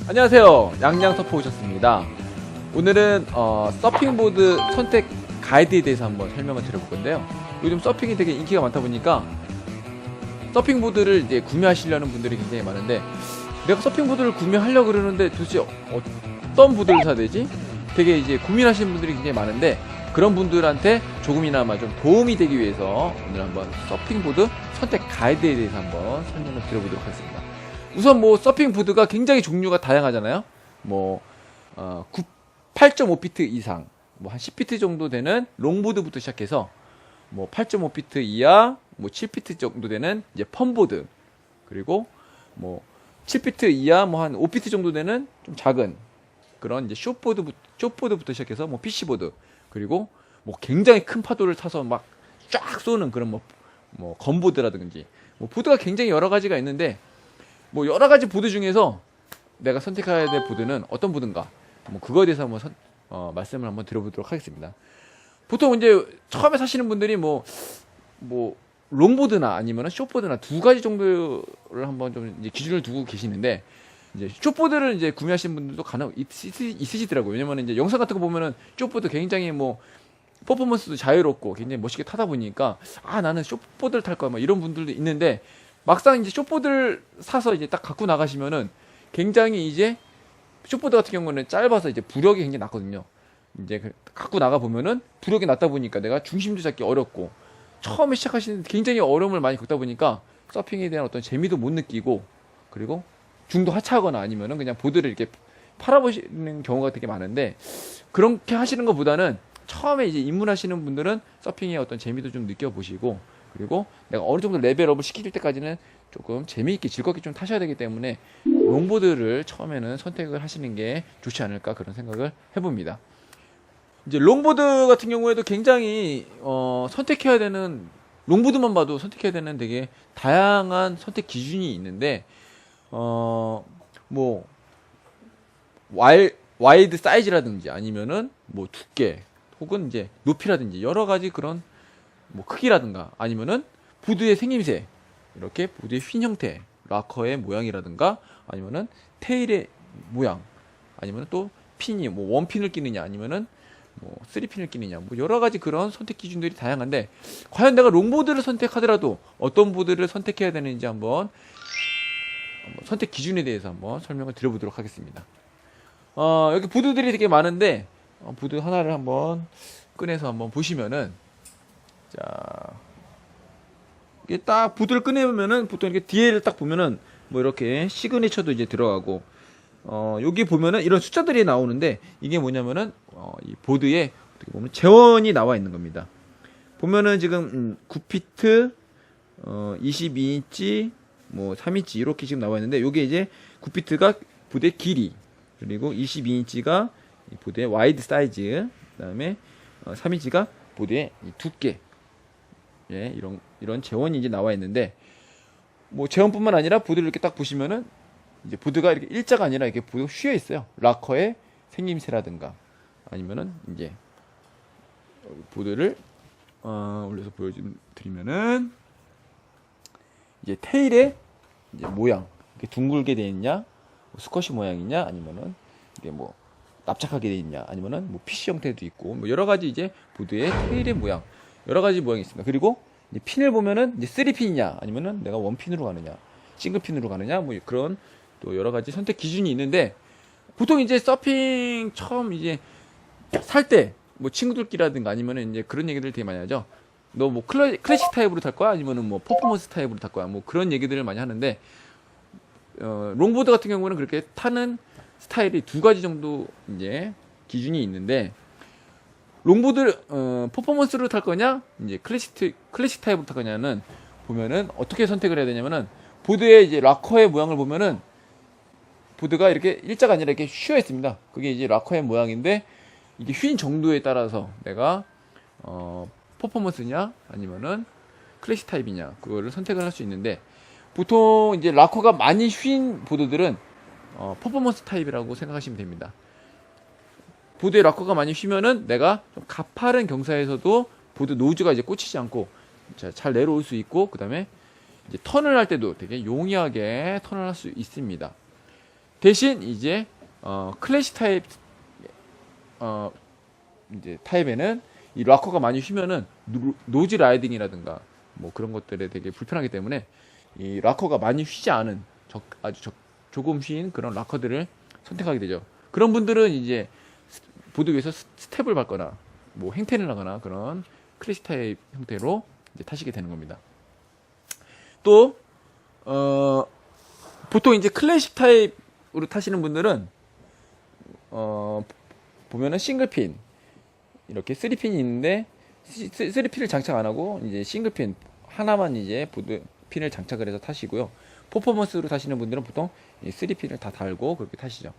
안녕하세요, 양양서포 오셨습니다. 오늘은 서핑보드 선택 가이드에 대해서 한번 설명을 드려볼 건데요. 요즘 서핑이 되게 인기가 많다 보니까 서핑보드를 이제 구매하시려는 분들이 굉장히 많은데, 내가 서핑보드를 구매하려고 그러는데 도대체 어떤 보드를 사야 되지? 되게 이제 고민하시는 분들이 굉장히 많은데, 그런 분들한테 조금이나마 좀 도움이 되기 위해서 오늘 한번 서핑보드 선택 가이드에 대해서 한번 설명을 드려보도록 하겠습니다. 우선 뭐 서핑보드가 굉장히 종류가 다양하잖아요. 뭐 8.5피트 이상, 뭐 한 10피트 정도 되는 롱보드부터 시작해서 뭐 8.5피트 이하, 뭐 7피트 정도 되는 이제 펀보드, 그리고 뭐 7피트 이하 뭐 한 5피트 정도 되는 좀 작은 그런 이제 숏보드부터 시작해서 뭐 PC보드, 그리고 뭐 굉장히 큰 파도를 타서 막 쫙 쏘는 그런 뭐 건보드라든지, 뭐 보드가 굉장히 여러 가지가 있는데, 뭐 여러 가지 보드 중에서 내가 선택해야 될 보드는 어떤 보드인가, 뭐 그거에 대해서 한번 말씀을 한번 드려보도록 하겠습니다. 보통 이제 처음에 사시는 분들이 뭐 롱보드나 아니면 숏보드나 두 가지 정도를 한번 좀 이제 기준을 두고 계시는데, 이제 숏보드를 이제 구매하시는 분들도 간혹 있으시더라고요. 왜냐면 이제 영상 같은 거 보면은 숏보드 굉장히 뭐 퍼포먼스도 자유롭고 굉장히 멋있게 타다 보니까, 나는 숏보드를 탈 거야 뭐 이런 분들도 있는데, 막상 이제 숏보드를 사서 이제 딱 갖고 나가시면은 굉장히 이제 숏보드 같은 경우는 짧아서 이제 부력이 굉장히 낮거든요. 이제 갖고 나가 보면은 부력이 낮다 보니까 내가 중심도 잡기 어렵고, 처음에 시작하시는 굉장히 어려움을 많이 겪다 보니까 서핑에 대한 어떤 재미도 못 느끼고, 그리고 중도 하차하거나 아니면은 그냥 보드를 이렇게 팔아보시는 경우가 되게 많은데, 그렇게 하시는 것보다는 처음에 이제 입문하시는 분들은 서핑의 어떤 재미도 좀 느껴보시고, 그리고 내가 어느 정도 레벨업을 시킬 때까지는 조금 재미있게 즐겁게 좀 타셔야 되기 때문에 롱보드를 처음에는 선택을 하시는 게 좋지 않을까, 그런 생각을 해봅니다. 이제 롱보드 같은 경우에도 굉장히 선택해야 되는, 롱보드만 봐도 선택해야 되는 되게 다양한 선택 기준이 있는데, 뭐 와이드 사이즈라든지 아니면은 뭐 두께, 혹은 이제 높이라든지 여러 가지 그런 뭐 크기라든가, 아니면은 보드의 생김새, 이렇게 보드의 휜 형태, 락커의 모양이라든가, 아니면은 테일의 모양, 아니면은 또 핀이 뭐 원핀을 끼느냐 아니면은 뭐 3핀을 끼느냐, 뭐 여러 가지 그런 선택 기준들이 다양한데, 과연 내가 롱보드를 선택하더라도 어떤 보드를 선택해야 되는지 한번 선택 기준에 대해서 한번 설명을 드려보도록 하겠습니다. 여기 보드들이 되게 많은데, 보드 하나를 한번 꺼내서 한번 보시면은, 자, 이게 딱 보드를 꺼내보면은 보통 이렇게 뒤에를 딱 보면은 뭐 이렇게 시그니처도 이제 들어가고, 여기 보면은 이런 숫자들이 나오는데, 이게 뭐냐면은 이 보드에 어떻게 보면 재원이 나와 있는 겁니다. 보면은 지금 9피트, 22인치, 뭐 3인치 이렇게 지금 나와 있는데, 요게 이제 9피트가 보드의 길이, 그리고 22인치가 보드의 와이드 사이즈, 그다음에 3인치가 보드의 두께. 예, 이런 재원이 이제 나와 있는데, 뭐 재원뿐만 아니라 보드를 이렇게 딱 보시면은 이제 보드가 이렇게 일자가 아니라 이렇게 보드가 휘어 있어요. 락커의 생김새라든가, 아니면은 이제 보드를 올려서 보여드리면은 이제 테일의 이제 모양, 이렇게 둥글게 되어 있냐, 스쿼시 모양이냐, 아니면은 이게 뭐 납작하게 되어 있냐, 아니면은 뭐 PC 형태도 있고, 뭐 여러 가지 이제 보드의 테일의 모양, 여러 가지 모양이 있습니다. 그리고 이제 핀을 보면은 이제 3핀이냐, 아니면은 내가 원핀으로 가느냐, 싱글핀으로 가느냐, 뭐 그런 또 여러 가지 선택 기준이 있는데, 보통 이제 서핑 처음 이제 살 때 뭐 친구들끼리라든가 아니면은 이제 그런 얘기들 되게 많이 하죠. 너 뭐 클래식 타입으로 탈 거야, 아니면은 뭐 퍼포먼스 타입으로 탈 거야, 뭐 그런 얘기들을 많이 하는데, 롱보드 같은 경우는 그렇게 타는 스타일이 두 가지 정도 이제 기준이 있는데, 롱보드 퍼포먼스로 탈 거냐, 이제 클래식 타입으로 탈 거냐는 보면은 어떻게 선택을 해야 되냐면은, 보드의 이제 락커의 모양을 보면은 보드가 이렇게 일자가 아니라 이렇게 휘어 있습니다. 그게 이제 락커의 모양인데, 이게 휜 정도에 따라서 내가 퍼포먼스냐 아니면은 클래식 타입이냐, 그거를 선택을 할 수 있는데, 보통 이제 락커가 많이 휜 보드들은 퍼포먼스 타입이라고 생각하시면 됩니다. 보드의 락커가 많이 휘면은 내가 좀 가파른 경사에서도 보드 노즈가 이제 꽂히지 않고 잘 내려올 수 있고, 그 다음에 이제 턴을 할 때도 되게 용이하게 턴을 할 수 있습니다. 대신 이제 클래식 타입 이제 타입에는 이 락커가 많이 휘면은 노즈 라이딩이라든가 뭐 그런 것들에 되게 불편하기 때문에 이 락커가 많이 휘지 않은 조금 휜 그런 락커들을 선택하게 되죠. 그런 분들은 이제 보드 위에서 스텝을 밟거나 뭐 행텐을 하거나 그런 클래식 타입 형태로 이제 타시게 되는 겁니다. 또 보통 이제 클래식 타입으로 타시는 분들은 보면은 싱글핀 이렇게 3핀이 있는데 3핀을 장착 안 하고 이제 싱글핀 하나만 이제 보드 핀을 장착을 해서 타시고요. 퍼포먼스로 타시는 분들은 보통 3핀을 다 달고 그렇게 타시죠.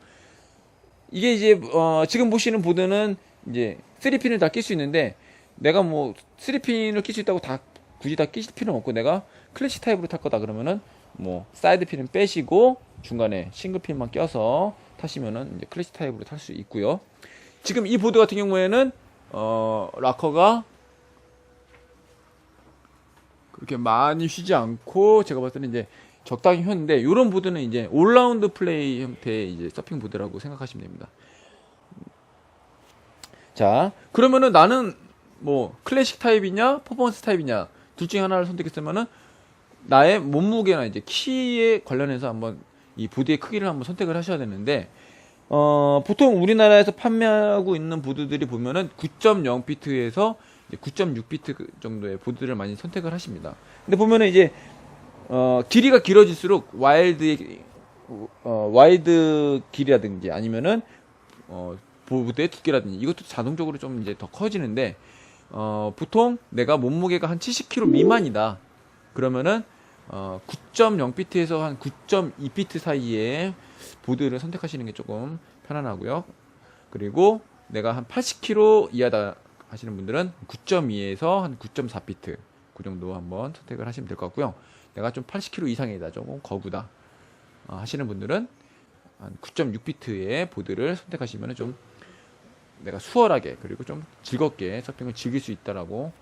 이게 이제 지금 보시는 보드는 이제 3핀을 다 낄 수 있는데 내가 뭐 3핀을 낄 수 있다고 다 굳이 다 끼실 필요는 없고 내가 클래식 타입으로 탈 거다 그러면은 뭐 사이드 핀은 빼시고 중간에 싱글 핀만 껴서 타시면은 이제 클래식 타입으로 탈 수 있고요. 지금 이 보드 같은 경우에는 락커가 그렇게 많이 휘지 않고 제가 봤을 때는 이제 적당히 휘는데 이런 보드는 이제 올라운드 플레이 형태의 이제 서핑 보드라고 생각하시면 됩니다. 자, 그러면은 나는 뭐 클래식 타입이냐 퍼포먼스 타입이냐 둘 중에 하나를 선택했으면은 나의 몸무게나 이제 키에 관련해서 한번 이 보드의 크기를 한번 선택을 하셔야 되는데 보통 우리나라에서 판매하고 있는 보드들이 보면은 9.0피트에서 9.6피트 정도의 보드를 많이 선택을 하십니다. 근데 보면은 이제 길이가 길어질수록 와이드 길이라든지 아니면은 보드의 두께라든지 이것도 자동적으로 좀 이제 더 커지는데 보통 내가 몸무게가 한 70kg 미만이다. 그러면은 9.0피트에서 한 9.2피트 사이에 보드를 선택하시는 게 조금 편안하고요. 그리고 내가 한 80kg 이하다 하시는 분들은 9.2에서 한 9.4피트 그 정도 한번 선택을 하시면 될 것 같고요. 내가 좀 80kg 이상이다, 조금 거구다 하시는 분들은 한 9.6피트의 보드를 선택하시면 좀 내가 수월하게 그리고 좀 즐겁게 서핑을 즐길 수 있다라고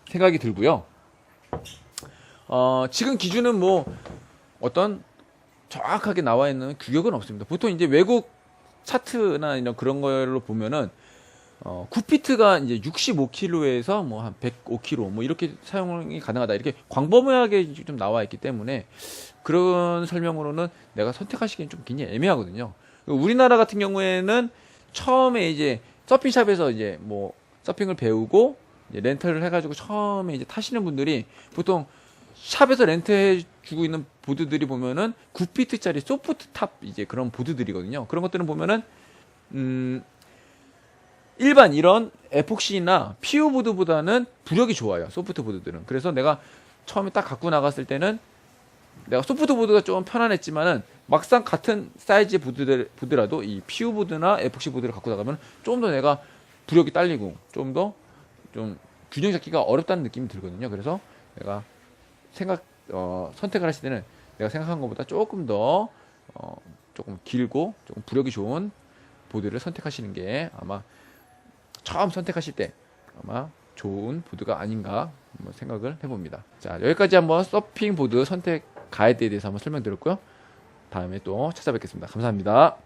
생각이 들고요. 지금 기준은 뭐 어떤 정확하게 나와 있는 규격은 없습니다. 보통 이제 외국 차트나 이런 그런 걸로 보면은 9피트가 이제 65kg에서 뭐 한 105kg 뭐 이렇게 사용이 가능하다 이렇게 광범위하게 좀 나와 있기 때문에 그런 설명으로는 내가 선택하시기엔 좀 굉장히 애매하거든요. 우리나라 같은 경우에는 처음에 이제 서핑샵에서 이제 뭐 서핑을 배우고 이제 렌탈을 해가지고 처음에 이제 타시는 분들이 보통 샵에서 렌트해주고 있는 보드들이 보면은 9피트짜리 소프트 탑 이제 그런 보드들이거든요. 그런 것들은 보면은 일반 이런 에폭시나 PU 보드보다는 부력이 좋아요. 소프트 보드들은. 그래서 내가 처음에 딱 갖고 나갔을 때는 내가 소프트 보드가 좀 편안했지만은 막상 같은 사이즈의 보드라도 이 PU 보드나 에폭시 보드를 갖고 나가면 좀 더 내가 부력이 딸리고 좀 더 좀 균형 잡기가 어렵다는 느낌이 들거든요. 그래서 내가 선택을 하실 때는 내가 생각한 것보다 조금 더 조금 길고 조금 부력이 좋은 보드를 선택하시는 게 아마 처음 선택하실 때 아마 좋은 보드가 아닌가 한번 생각을 해봅니다. 자, 여기까지 한번 서핑 보드 선택 가이드에 대해서 한번 설명드렸고요. 다음에 또 찾아뵙겠습니다. 감사합니다.